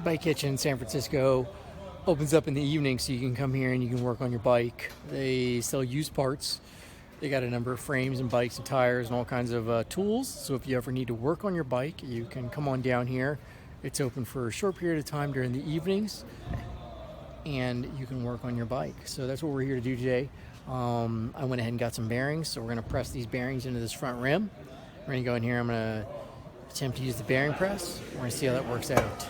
Bike Kitchen in San Francisco opens up in the evening, so you can come here and you can work on your bike. They sell used parts. They got a number of frames and bikes and tires and all kinds of tools. So if you ever need to work on your bike, you can come on down here. It's open for a short period of time during the evenings, and you can work on your bike. So that's what we're here to do today. I went ahead and got some bearings, so we're going to press these bearings into this front rim. We're going to go in here. I'm going to attempt to use the bearing press. We're going to see how that works out.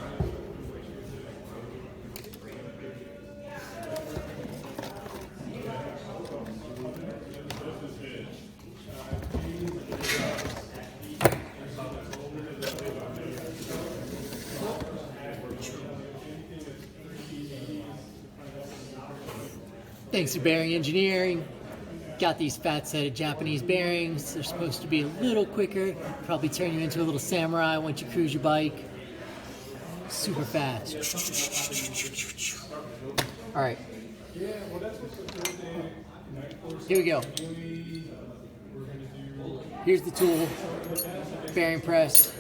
Thanks to Bearing Engineering, got these fat set of Japanese bearings. They're supposed to be a little quicker, probably turn you into a little samurai once you cruise your bike. Super fast. All right. Here we go. Here's the tool, bearing press.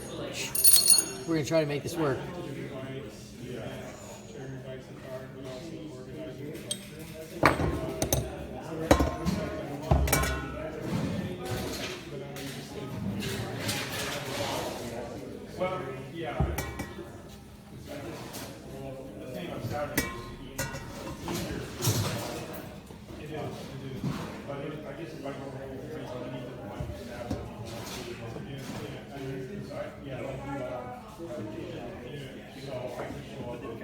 We're gonna try to make this work. Well, yeah. The thing on Saturday is easier. It is. But I guess if I go over here, I need to remind the staff that yeah, like so I can show up with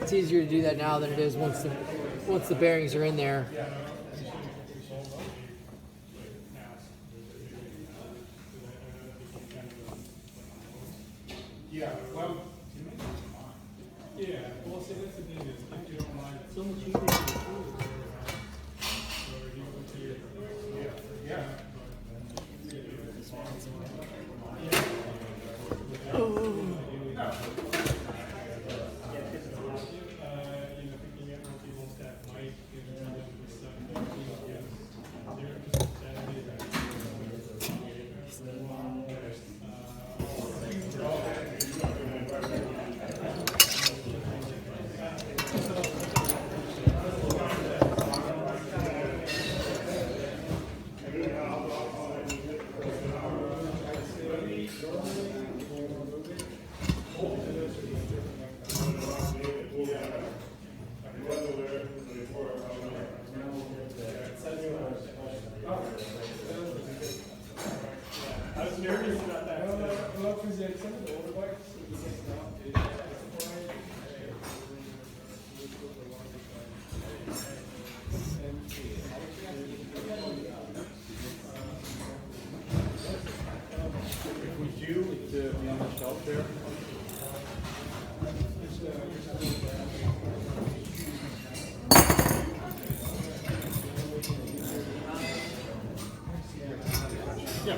It's easier to do that now than it is once the bearings are in there. Yeah, well, yeah, well, so that's the thing is, if you don't mind, so much easier I was nervous about that. Well, because some of the older bikes, would you be on the shelf there? Yeah.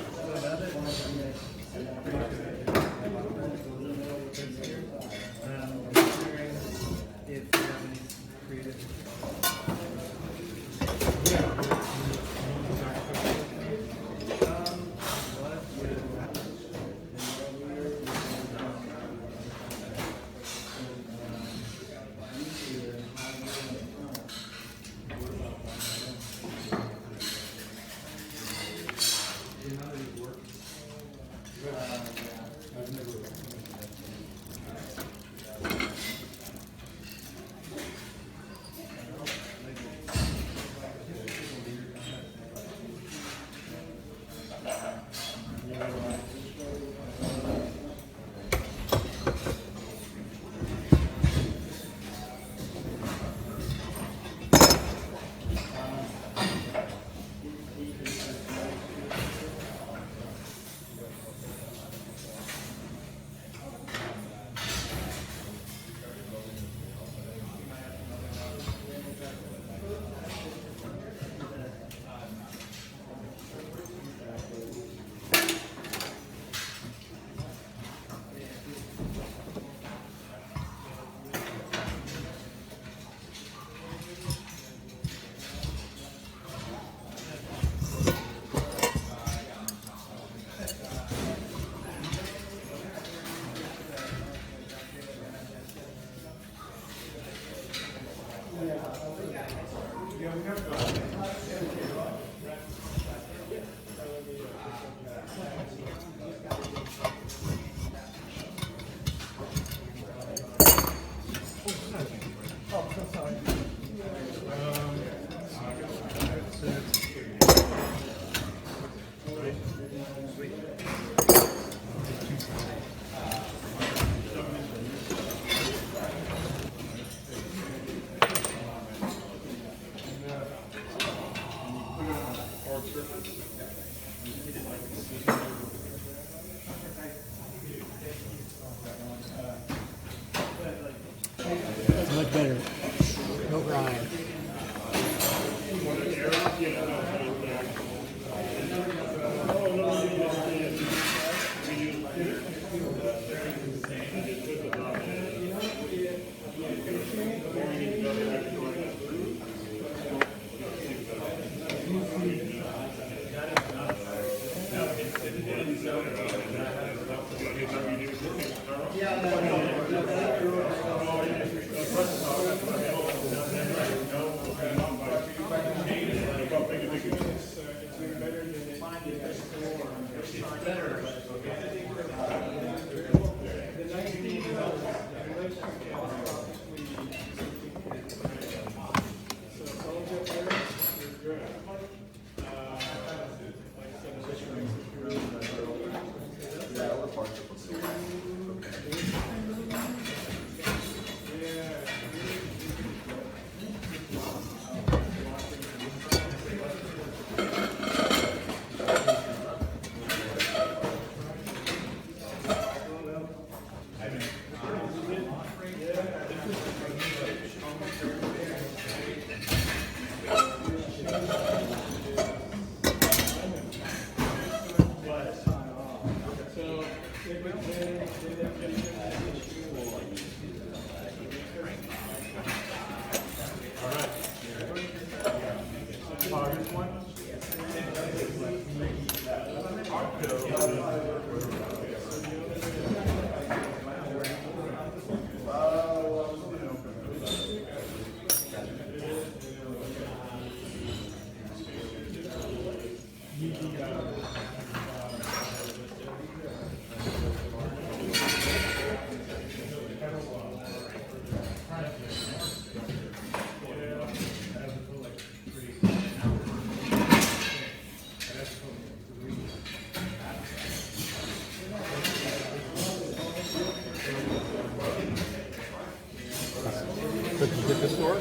So did you get this door?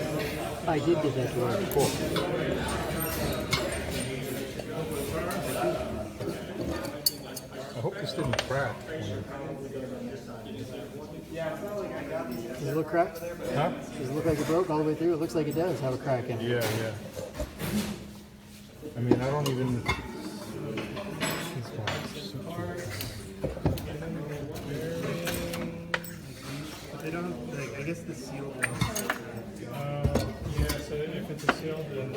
I did get that door. Cool. I hope this didn't crack. Does it look cracked? Huh? Does it look like it broke all the way through? It looks like it does have a crack in it. Yeah, yeah. I mean, I don't even. They don't, like, I guess the seal Yeah, so if it's a seal, then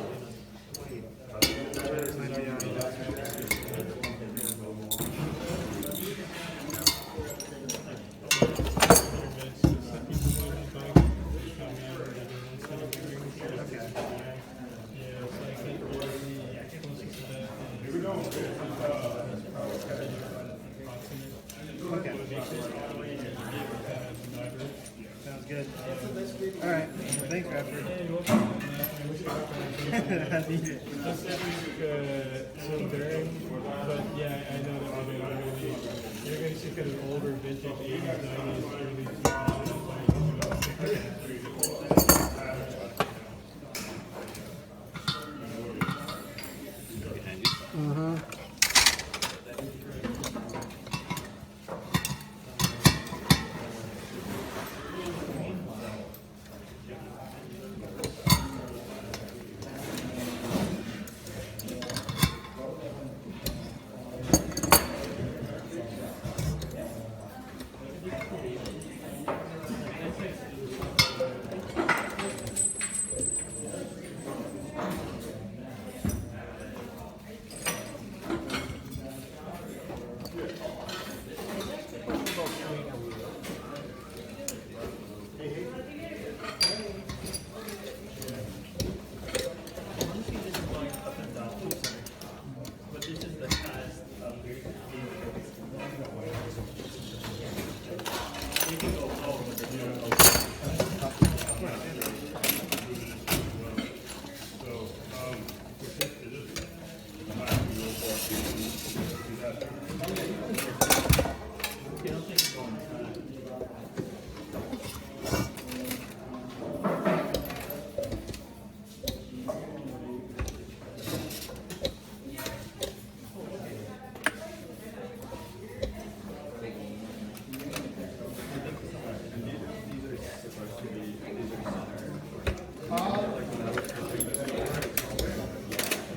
sounds good. All right. Thanks, Raptor. I need it. just seal bearing. But yeah, I know that you're going to see kind of older vintage 80s, 90s, early 2000s.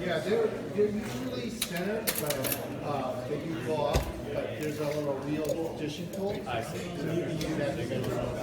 Yeah, they're usually centered, but they do fall off. But there's a little wheel addition tool. I see. So you can use that to get around.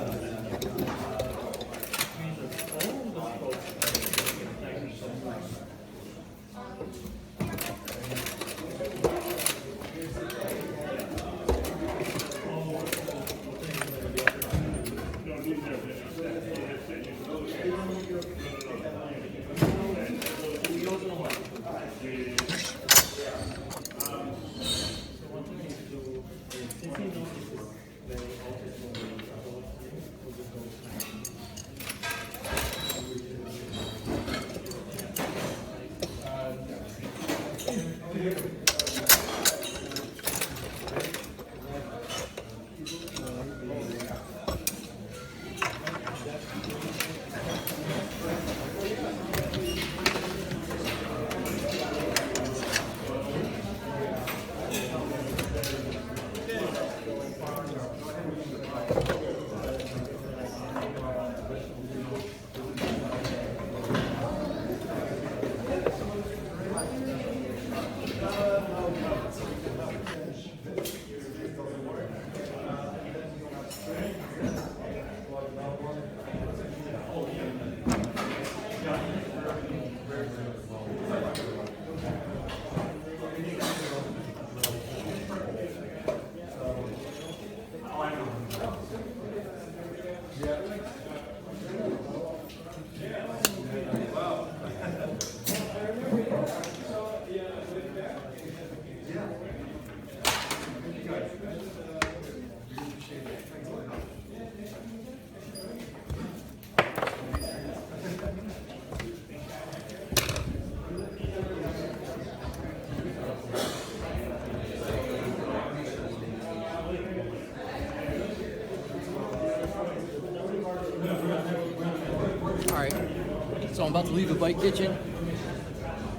I'm about to leave the bike kitchen.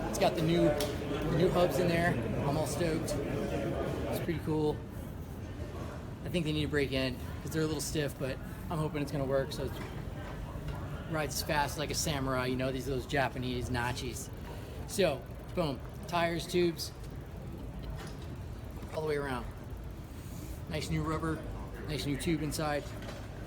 It's got the new hubs in there. I'm all stoked. It's pretty cool. I think they need to break in because they're a little stiff, but I'm hoping it's gonna work. So it rides fast like a samurai. You know, these are those Japanese NACHIs. So, boom, tires, tubes, all the way around. Nice new rubber, nice new tube inside.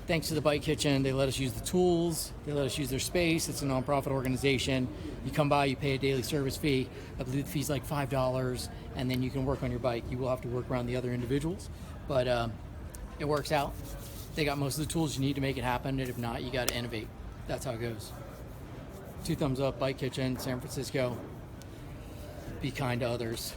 Thanks to the Bike Kitchen, they let us use the tools, they let us use their space. It's a nonprofit organization. You come by, you pay a daily service fee. I believe the fee's like $5, and then you can work on your bike. You will have to work around the other individuals, but it works out. They got most of the tools you need to make it happen, and if not, you got to innovate. That's how it goes. 2 thumbs up, Bike Kitchen, San Francisco. Be kind to others.